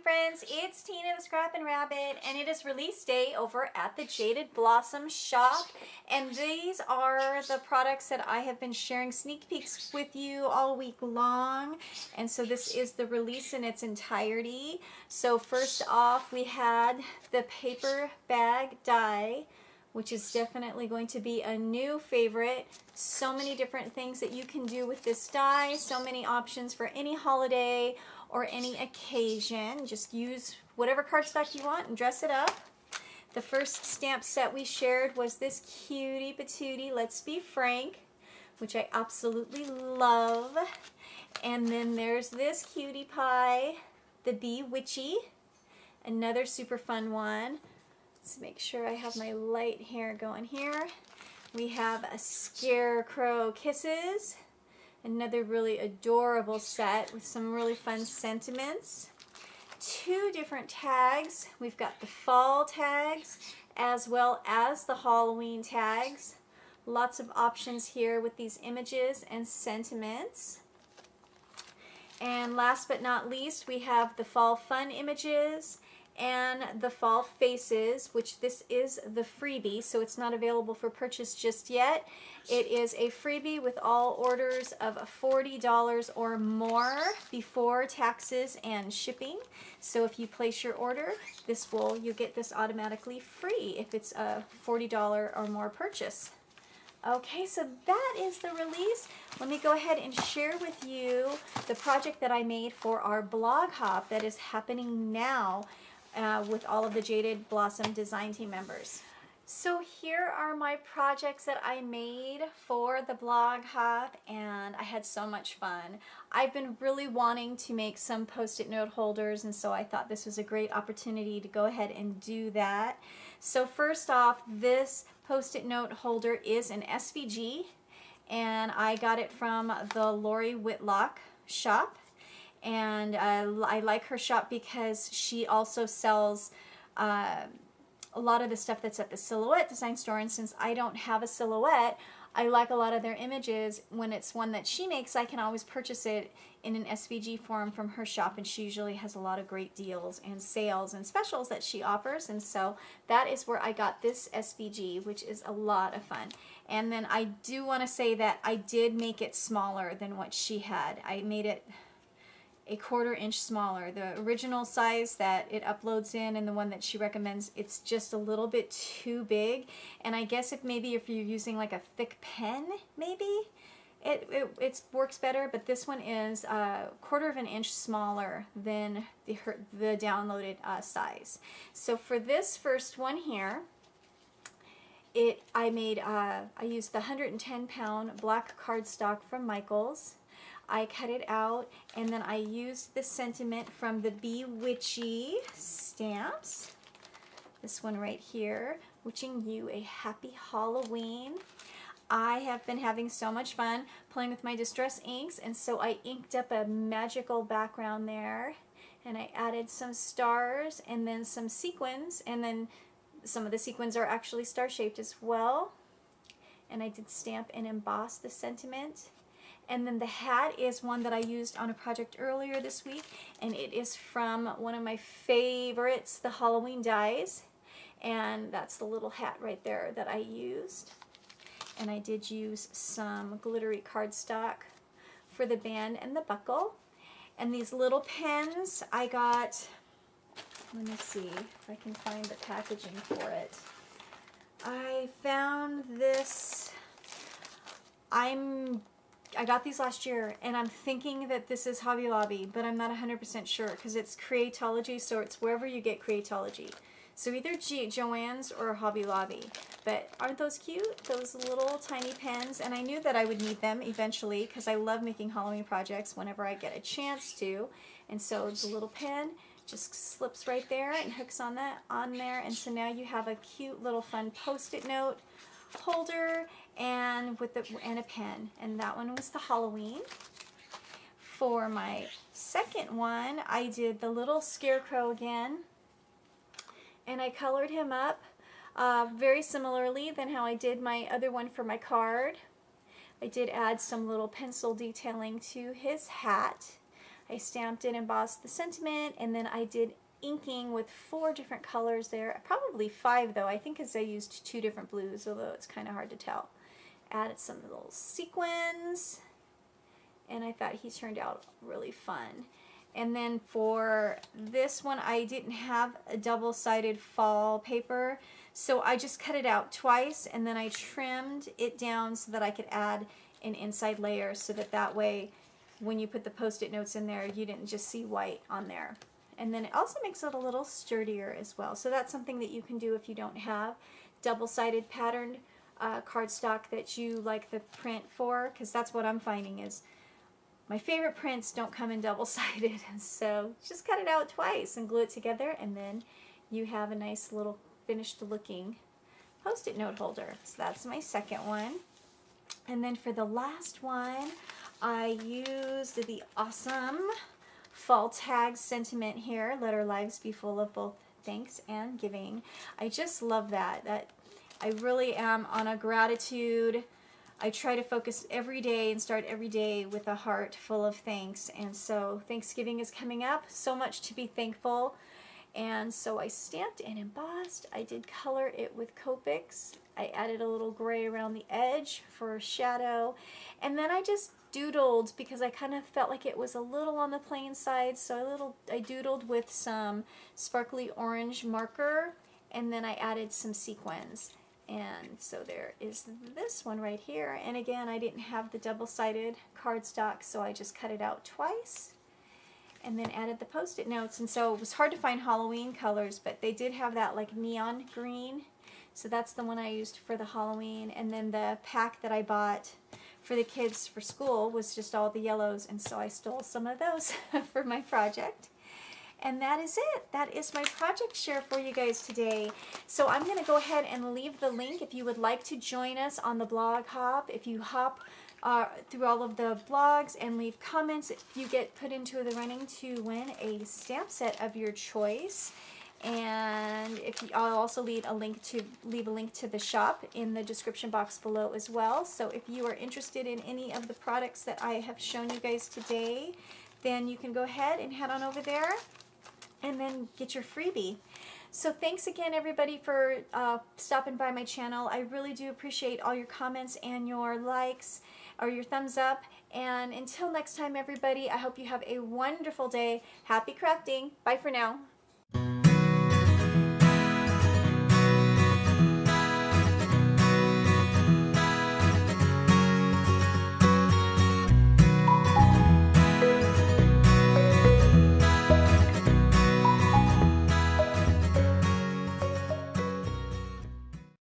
friends, it's Tina the Scrappin' Rabbit, and it is release day over at the Jaded Blossom shop, and these are the products that I have been sharing sneak peeks with you all week long. And so this is the release in its entirety. So first off, we had the paper bag die, which is definitely going to be a new favorite. So many different things that you can do with this die, so many options for any holiday or any occasion. Just use whatever cardstock you want and dress it up. The first stamp set we shared was this cutie patootie, Let's Be Frank, which I absolutely love. And then there's this cutie pie, the Be Witchy, another super fun one. Let's make sure I have my light hair going here. We have a Scarecrow Kisses, another really adorable set with some really fun sentiments. Two different tags. We've got the fall tags as well as the Halloween tags. Lots of options here with these images and sentiments. And last but not least, we have the fall fun images and the fall faces, which this is the freebie, so it's not available for purchase just yet. It is a freebie with all orders of $40 or more before taxes and shipping. So if you place your order, you get this automatically free if it's a $40 or more purchase. Okay, so that is the release. Let me go ahead and share with you the project that I made for our blog hop that is happening now with all of the Jaded Blossom design team members. So here are my projects that I made for the blog hop, and I had so much fun. I've been really wanting to make some post-it note holders, and so I thought this was a great opportunity to go ahead and do that. So first off, this post-it note holder is an SVG, and I got it from the Lori Whitlock shop. And I like her shop because she also sells a lot of the stuff that's at the Silhouette Design Store. And since I don't have a silhouette, I like a lot of their images. When it's one that she makes, I can always purchase it in an SVG form from her shop. And she usually has a lot of great deals and sales and specials that she offers. And so that is where I got this SVG, which is a lot of fun. And then I do want to say that I did make it smaller than what she had. I made it a 1/4 inch smaller. The original size that it uploads in and the one that she recommends, it's just a little bit too big. And I guess if you're using like a thick pen, maybe it works better, but this one is a 1/4 inch smaller than the downloaded size. So for this first one here, I used the 110-pound black cardstock from Michaels. I cut it out, and then I used the sentiment from the Be Witchy stamps. This one right here, wishing you a happy Halloween. I have been having so much fun playing with my distress inks, and so I inked up a magical background there, and I added some stars and then some sequins, and then some of the sequins are actually star-shaped as well. And I did stamp and emboss the sentiment. And then the hat is one that I used on a project earlier this week, and it is from one of my favorites, the Halloween dies, and that's the little hat right there that I used. And I did use some glittery cardstock for the band and the buckle. And these little pens I got, let me see if I can find the packaging for it. I found this, I got these last year, and I'm thinking that this is Hobby Lobby, but I'm not 100% sure because it's Creatology, so it's wherever you get Creatology. So either Joann's or Hobby Lobby. But aren't those cute? Those little tiny pens, and I knew that I would need them eventually because I love making Halloween projects whenever I get a chance to. And so the little pen just slips right there and hooks on there, and so now you have a cute little fun post-it note holder and a pen, and that one was the Halloween. For my second one, I did the little Scarecrow again, and I colored him up very similarly than how I did my other one for my card. I did add some little pencil detailing to his hat. I stamped and embossed the sentiment, and then I did inking with 4 different colors there. Probably 5 though, I think, because I used 2 different blues, although it's kind of hard to tell. Added some little sequins, and I thought he turned out really fun. And then for this one, I didn't have a double-sided fall paper, so I just cut it out twice, and then I trimmed it down so that I could add an inside layer, so that that way when you put the Post-it notes in there, you didn't just see white on there. And then it also makes it a little sturdier as well. So that's something that you can do if you don't have double-sided patterned cardstock that you like the print for, because that's what I'm finding is my favorite prints don't come in double-sided. So just cut it out twice and glue it together, and then you have a nice little finished looking Post-it note holder. So that's my second one. And then for the last one, I used the awesome fall tag sentiment here. Let our lives be full of both thanks and giving. I just love that. I really am on a gratitude. I try to focus every day and start every day with a heart full of thanks. And so Thanksgiving is coming up. So much to be thankful. And so I stamped and embossed. I did color it with Copics. I added a little gray around the edge for shadow. And then I just doodled because I kind of felt like it was a little on the plain side. So I doodled with some sparkly orange marker. And then I added some sequins. And so there is this one right here. And again, I didn't have the double-sided cardstock, so I just cut it out twice. And then added the Post-it notes. And so it was hard to find Halloween colors, but they did have that like neon green. So that's the one I used for the Halloween. And then the pack that I bought for the kids for school was just all the yellows. And so I stole some of those for my project. And that is it. That is my project share for you guys today. So I'm going to go ahead and leave the link if you would like to join us on the blog hop. If you hop through all of the blogs and leave comments, you get put into the running to win a stamp set of your choice. And I'll also leave a link to the shop in the description box below as well. So if you are interested in any of the products that I have shown you guys today, then you can go ahead and head on over there and then get your freebie. So thanks again, everybody, for stopping by my channel. I really do appreciate all your comments and your likes or your thumbs up. And until next time, everybody, I hope you have a wonderful day. Happy crafting. Bye for now.